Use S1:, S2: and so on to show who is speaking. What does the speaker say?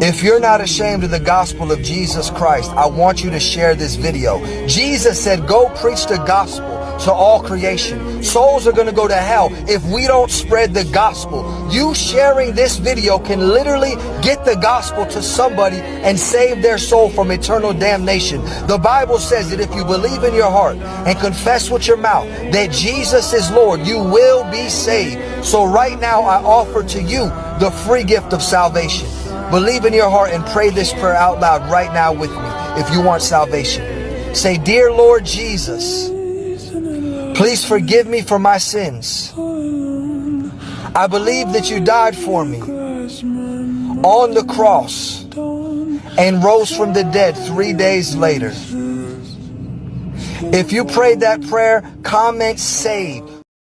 S1: If you're not ashamed of the gospel of Jesus Christ, I want you to share this video. Jesus said, go preach the gospel to all creation. Souls are going to go to hell if we don't spread the gospel. You sharing this video can literally get the gospel to somebody and save their soul from eternal damnation. The Bible says that if you believe in your heart and confess with your mouth that Jesus is Lord, you will be saved. So right now I offer to you the free gift of salvation. Believe in your heart and pray this prayer out loud right now with me if you want salvation. Say, dear Lord Jesus, please forgive me for my sins. I believe that you died for me on the cross and rose from the dead 3 days later. If you prayed that prayer, comment saved.